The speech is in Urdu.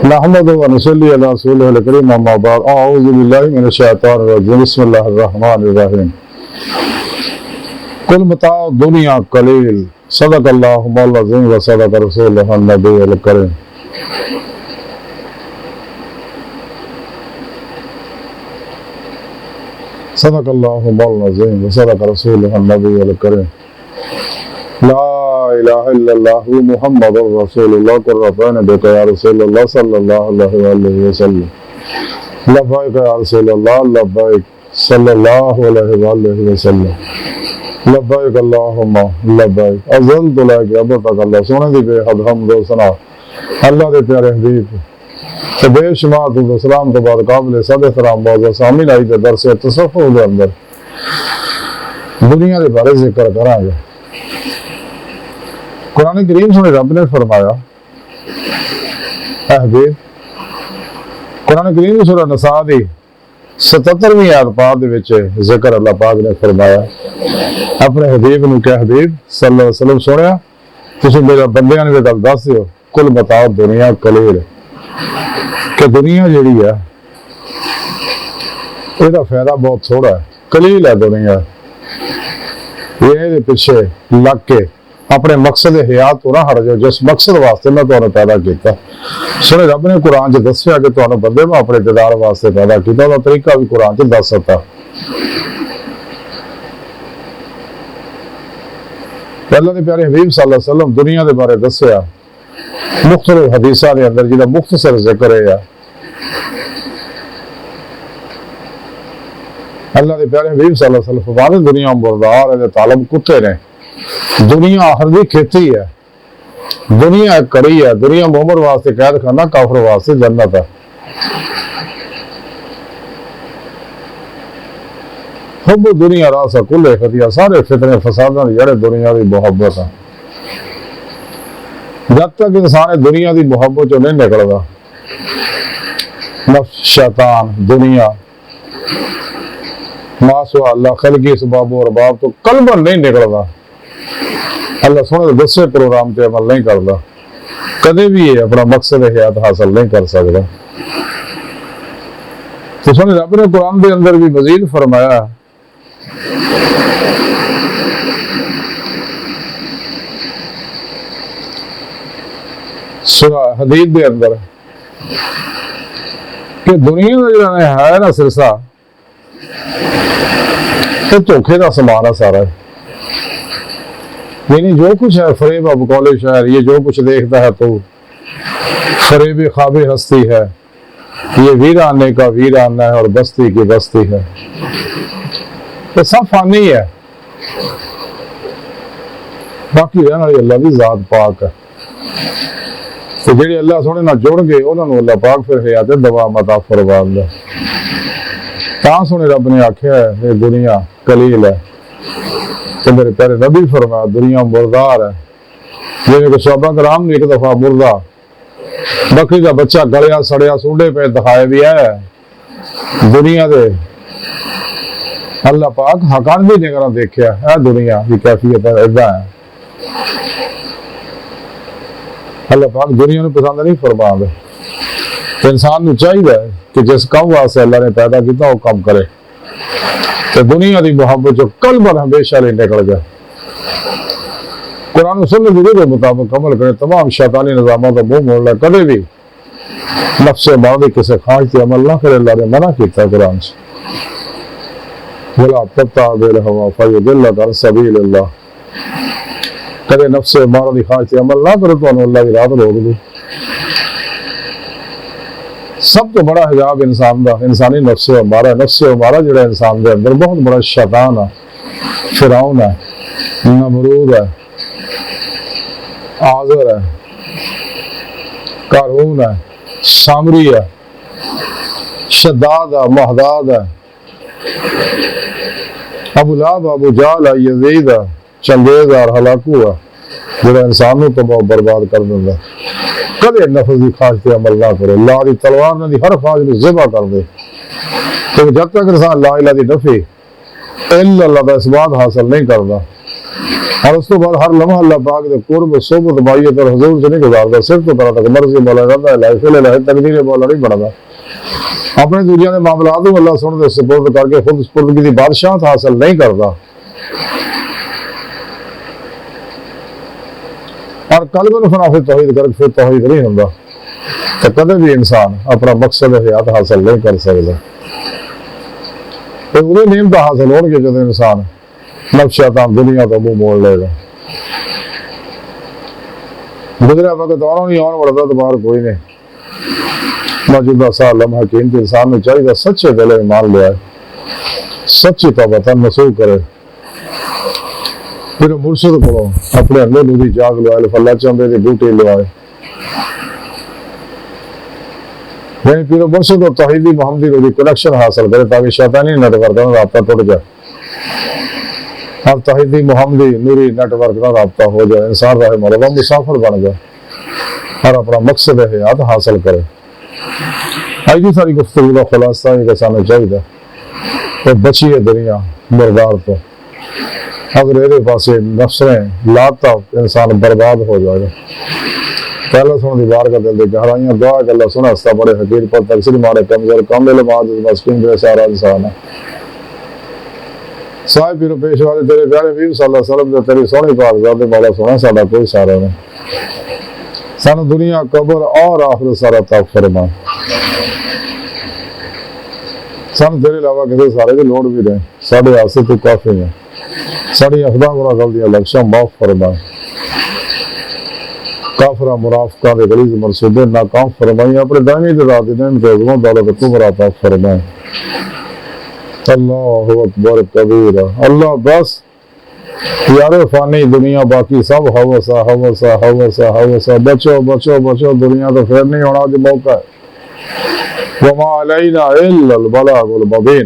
نحمد و نصلی علی رسولہ الکریم اما بعد اعوذ باللہ من الشیطان الرجیم بسم اللہ الرحمن الرحیم کل متاع دنیا قلیل صدق اللہ العظیم و صدق رسولہ النبی الکریم صدق اللہ العظیم و صدق رسولہ النبی الکریم لا الہ الا اللہ محمد رسول اللہ قربان بک یا رسول اللہ صلی اللہ علیہ وسلم لبیک یا رسول اللہ لبیک صلی اللہ علیہ وسلم لبیک اللہم لبیک ازلت لک ابتک اللہ سونے دی بے حد حمد و ثنا اللہ دے پیارے حبیب تو بے شمار درود و سلام تو بعد قابل صد احترام معزز سامعین آئی دے درس تصوف دے اندر دنیا دے بارے ذکر کریں گے۔ قرآن کریم سے رب نے فرمایا اے حبیب قرآن کریم سورہ نساء دی 77ویں آیت پاک دے وچ ذکر اللہ پاک نے فرمایا اپنے حبیب نو کہ حبیب صلی اللہ علیہ وسلم سنیا تسی میرے بندیاں نے گل دس دیو کل متاع دنیا قلیل کہ دنیا جیڑی ہے یہ دا فائدہ بہت تھوڑا ہے قلیل ہے دنیا یہ پیچھے لگ کے اپنے مقصد حیات تو نہ ہٹ جاؤ جس مقصد واسطے میں تمہیں پیدا کیتا سنے رب نے قرآن چ دسیا کہ تمہیں بندے میں اپنے دیدار واسطے پیدا کیتا وہ طریقہ بھی قرآن چ دس سکتا اللہ کے پیارے حبیب صلی اللہ علیہ وسلم دنیا کے بارے دسیا مختلف حدیثاں کے اندر جہاں مختصر ذکر ہے اللہ کے پیارے حبیب صلی اللہ علیہ وسلم فرماتے دنیا مردار ہے طالب کتے نے دنیا آخر دی کھیتی ہے دنیا ایک کڑی ہے دنیا مومن واسطے قید خانہ کافر واسطے جنت ہے حب دنیا راس کل خطیہ سارے فتنے فساداں جڑے دنیا دی محبت ہے جب تک انسان دنیا دی محبت چوں نہیں نکلدا نفس شیطان دنیا ماسو اللہ خلقی اسباب و ارباب تو قلباً نہیں نکلدا اللہ سونے دسے پروگرام تے عمل نہیں کرتا کدے بھی یہ اپنا مقصد حیات حاصل نہیں کر سکتا تو سونے رب نے قرآن دے اندر بھی مزید فرمایا سورہ حدید دے اندر کہ دنیا کا جڑا ہے نا سلسلہ یہ دھوکھے کا سامان ہے سارا یعنی جو کچھ ہے فریب اب قول شاعر یہ جو کچھ دیکھتا ہے تو فریب خواب ہستی ہے یہ ویرانے کا ویرانہ ہے اور بستی کی بستی ہے یہ سب فانی ہے باقی رہنا اللہ بھی ذات پاک ہے تو جڑے اللہ سونے نہ جوڑ گئے انہوں نے اللہ پاک پھر حیات دوام عطا فرمائے تاں سونے رب نے آکھیا ہے یہ دنیا قلیل ہے کہ میرے پیارے نبی فرمایا دنیا مردار ہے جیسے کہ صحابہ کرام نے ایک دفعہ مردہ بکری کا بچہ گلیا سڑیا سوڈے پہ دکھائے بھی ہے دنیا دے اللہ پاک حقان بھی نگران دیکھیا ہے دنیا کی کیفیت ایسا ہے اللہ پاک دنیا نے پسند نہیں فرما دے انسان نے چاہیے کہ جس کام واسطے اللہ نے پیدا کیتا وہ کام کرے کہ دنیا دی محبت جو قلب ہمیشہ لے نکل جائے قرآن و سنت کے مطابق عمل کرے تمام شیطانی نظامات کا منہ موڑ لے کبھی بھی نفس ماضی کسی خواہش سے عمل نہ کرے اللہ نے منع کیتا ہے قرآن سے ولا تتبع الهوى فيضلك عن سبيل الله کدے نفس ماضی خواہش سے عمل نہ کرے تو اللہ کی راہ روک دو سب تو بڑا حجاب انسان دا انسانی نفس ہمارا جڑا انسان دے اندر بہت بڑا شیطان ہے فرعون ہے نمرود ہے آزر ہے قارون ہے سامری ہے شداد ہے مہداد ہے ابو لہب ابو جہل ہے یزید ہے چنگیز ہے اور ہلاکو ہے جڑا انسان نو تباہ برباد کر دیندا کدے نفس دی خواہش تے عمل نہ کرے اللہ دی تلوار نال دی ہر خواہش نو ذبح کر دے تو جب تک انسان لا الہ دی نفی الا اللہ دا اثبات حاصل نہیں کردا اور اس کے بعد ہر لمحہ اللہ پاک کے قرب صحبت مائیت اور حضور سے نہیں گزارتا، صرف تو طرح تک مرضی مولا رہتا ہے، لائف لے تقدیر مولا نہیں بڑھتا، اپنے دنیا کے معاملات اللہ سن دے سپرد کر کے خود سپردگی کی بادشاہت حاصل نہیں کرتا، اور قلب میں فنا توحید کر پھر توحید نہیں ہوتا تو کدے بھی انسان اپنا مقصد حیات حاصل نہیں کر سکتا۔ تو انہیں نعمت حاصل ہو گے جب انسان نفس شیطان دنیا تو منہ موڑ لے گا، گزرا وقت اور نہیں آن پڑتا تو باہر کوئی نہیں۔ موجودہ سا لمحہ قیمتی انسان نے چاہیے سچے دل ایمان لے آئے، سچی توبہ نصوح کرے، پھر مرشد کو اپنے اندر نوری جاگ لوائے، اللہ چاہتے تھے بوٹے لوائے، یعنی پھر مرشد اور توحیدی محمدی نوری کنیکشن حاصل کرے تاکہ شیطانی نیٹ ورک کا رابطہ ٹوٹ جائے، اب توحیدی محمدی نوری نیٹ ورک کا رابطہ ہو جائے، انسان رہے مولا مسافر بن جائے اور اپنا مقصد حیات حاصل کرے۔ آج کی ساری گفتگو کا خلاصہ یہ کسانا چاہیے تو بچیے دنیا مردار تو، اگر یہ پاسے نفسیں لاتا انسان برباد ہو جائے گا۔ پہلا سن دیوار کا دل دے گہرائیاں دعا کہ اللہ سنا ہستا بڑے حقیر پر تقصیر مارے کمزور کامل معاذ مسکین بے سارا انسان ہے۔ صاحب پیر پیش والے تیرے پیارے حبیب صلی اللہ علیہ وسلم دے تیری سونی پاک ذات مولا سونا ساڈا کوئی سارا نہیں، سانو دنیا قبر اور آخرت سارا طاق فرما، سانو تیرے علاوہ کسی سارے کی لوڑ بھی رہے، ساڑھے واسطے تو کافی ہیں، ساڑھی اخدا گناہ غلطیاں لکشاں معاف فرما، کافرہ منافقہ دے غلیظ منصوبے ناکام فرمائی، اپنے دائمی ذات دین کے عظمت دولت تو مرا عطا فرمائے۔ اللہ اکبر کبیرہ، اللہ بس یار فانی دنیا باقی سب ہوسا ہوسا ہوسا ہوسا، بچو بچو بچو، دنیا تو پھر نہیں ہونا جو موقع ہے، وما علینا الا البلاغ المبین۔